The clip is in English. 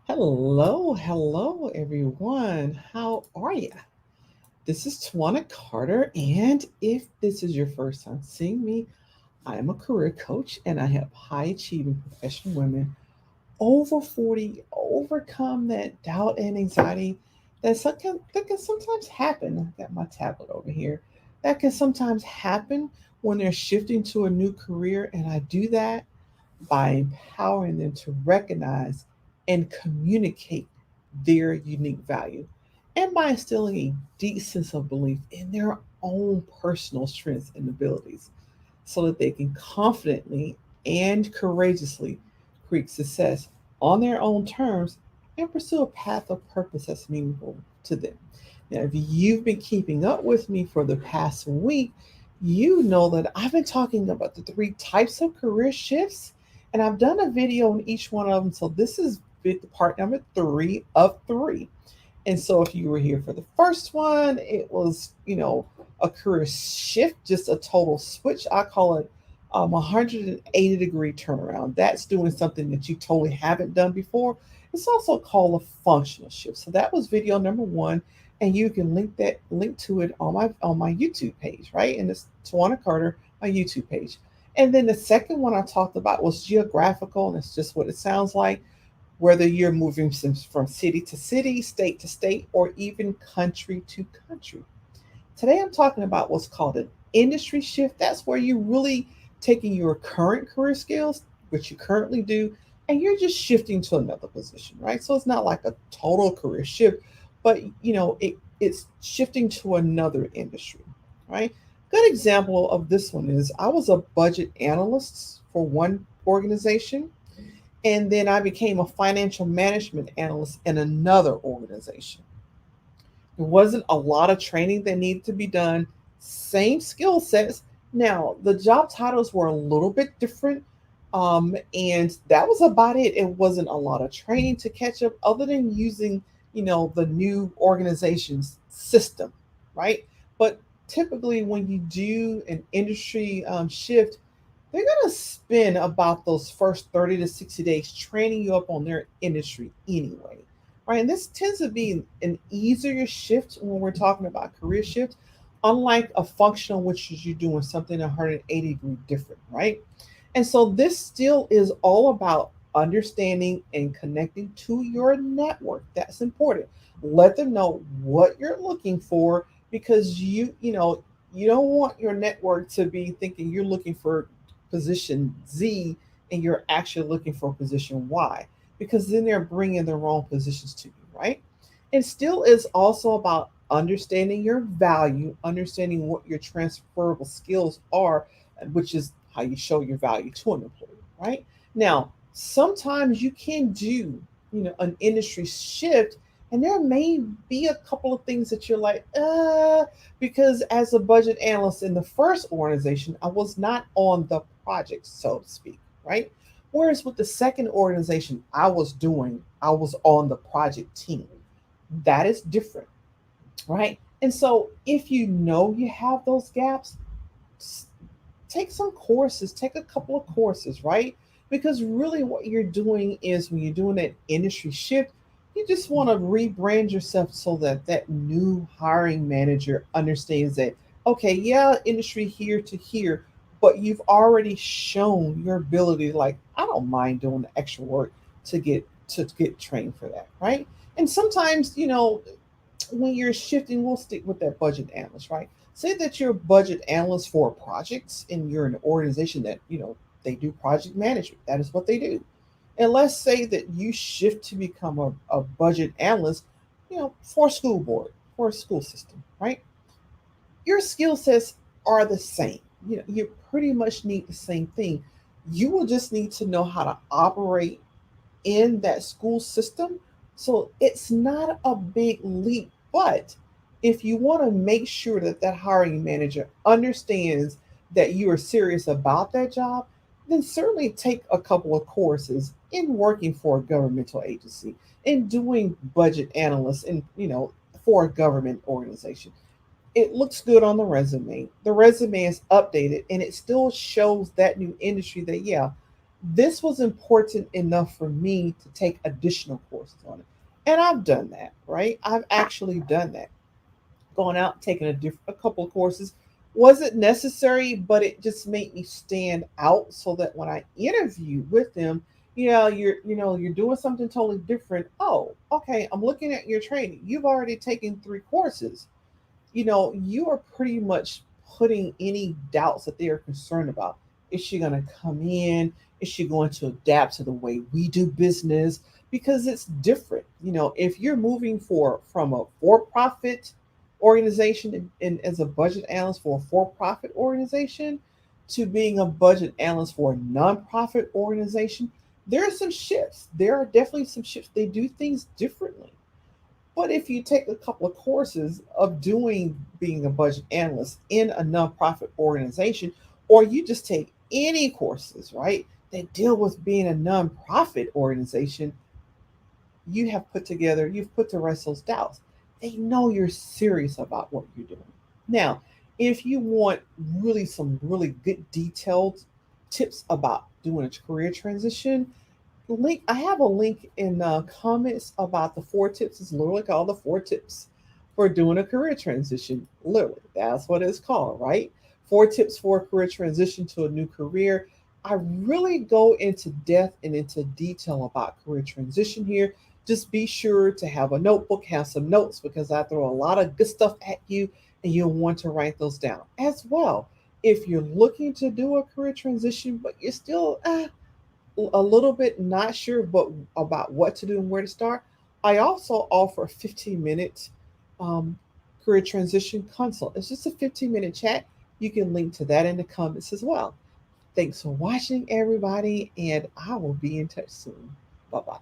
Hello, everyone. How are you? This is Twanna Carter, and if this is your first time seeing me, I am a career coach and I help high achieving professional women over 40 overcome that doubt and anxiety that can sometimes happen. I got my tablet over here. That can sometimes happen when they're shifting to a new career, and I do that by empowering them to recognize and communicate their unique value, and by instilling a deep sense of belief in their own personal strengths and abilities so that they can confidently and courageously create success on their own terms and pursue a path of purpose that's meaningful to them. Now, if you've been keeping up with me for the past week, you know that I've been talking about the three types of career shifts, and I've done a video on each one of them. So this is part number three of three. And so if you were here for the first one, it was, a career shift, just a total switch. I call it 180-degree turnaround. That's doing something that you totally haven't done before. It's also called a functional shift. So that was video number one, and you can link to it on my YouTube page, right? And it's Tawana Carter, my YouTube page. And then the second one I talked about was geographical, and it's just what it sounds like, whether you're moving from city to city, state to state, or even country to country. Today I'm talking about what's called an industry shift. That's where you're really taking your current career skills, which you currently do, and you're just shifting to another position, right? So it's not like a total career shift, but it's shifting to another industry, right? Good example of this one is I was a budget analyst for one organization, and then I became a financial management analyst in another organization. There wasn't a lot of training that needed to be done, same skill sets. Now, the job titles were a little bit different, and that was about it. It wasn't a lot of training to catch up, other than using, the new organization's system, right? But typically, when you do an industry shift, they're going to spend about those first 30 to 60 days training you up on their industry anyway, right? And this tends to be an easier shift when we're talking about career shift, unlike a functional, which is you doing something 180-degree different, right? And so this still is all about understanding and connecting to your network. That's important. Let them know what you're looking for, because you don't want your network to be thinking you're looking for position Z and you're actually looking for position Y, because then they're bringing the wrong positions to you, right? It still is also about understanding your value, understanding what your transferable skills are, which is how you show your value to an employee, right? Now, sometimes you can do, an industry shift, and there may be a couple of things that you're like, because as a budget analyst in the first organization, I was not on the project, so to speak, right? Whereas with the second organization I was on the project team. That is different, right? And so if you know you have those gaps, take some courses, take a couple of courses, right? Because really what you're doing is, when you're doing that industry shift, you just want to rebrand yourself so that that new hiring manager understands that, okay, yeah, industry here to here, but you've already shown your ability, like, I don't mind doing the extra work to get trained for that, right? And sometimes, when you're shifting, we'll stick with that budget analyst, right? Say that you're a budget analyst for projects and you're in an organization that, they do project management. That is what they do. And let's say that you shift to become a budget analyst, for a school board, for a school system, right? Your skill sets are the same. You pretty much need the same thing. You will just need to know how to operate in that school system. So it's not a big leap. But if you want to make sure that that hiring manager understands that you are serious about that job, then certainly take a couple of courses in working for a governmental agency, in doing budget analysts, and for a government organization. It looks good on the resume. The resume is updated and it still shows that new industry that, yeah, This was important enough for me to take additional courses on it. And I've done that, right? I've actually done that. Going out, taking a couple of courses wasn't necessary, but it just made me stand out so that when I interview with them, you're doing something totally different. Oh, okay, I'm looking at your training. You've already taken 3 courses. You are pretty much putting any doubts that they are concerned about. Is she going to come in? Is she going to adapt to the way we do business? Because it's different. If you're moving from a for-profit organization and as a budget analyst for a for-profit organization to being a budget analyst for a nonprofit organization, there are some shifts. There are definitely some shifts. They do things differently. But if you take a couple of courses of doing being a budget analyst in a nonprofit organization, or you just take any courses, right, that deal with being a nonprofit organization, you've put to rest those doubts. They know you're serious about what you're doing. Now, if you want some really good detailed tips about doing a career transition, link I have a link in comments about the 4 tips. It's literally called the 4 tips for doing a career transition. Literally, that's what it's called, right? 4 tips for a career transition to a new career. I really go into depth and into detail about career transition here. Just be sure to have a notebook, have some notes, because I throw a lot of good stuff at you and you'll want to write those down as well. If you're looking to do a career transition but you're still a little bit not sure but about what to do and where to start, I also offer a 15-minute um, career transition consult. It's just a 15-minute chat. You can link to that in the comments as well. Thanks for watching, everybody, and I will be in touch soon. Bye bye.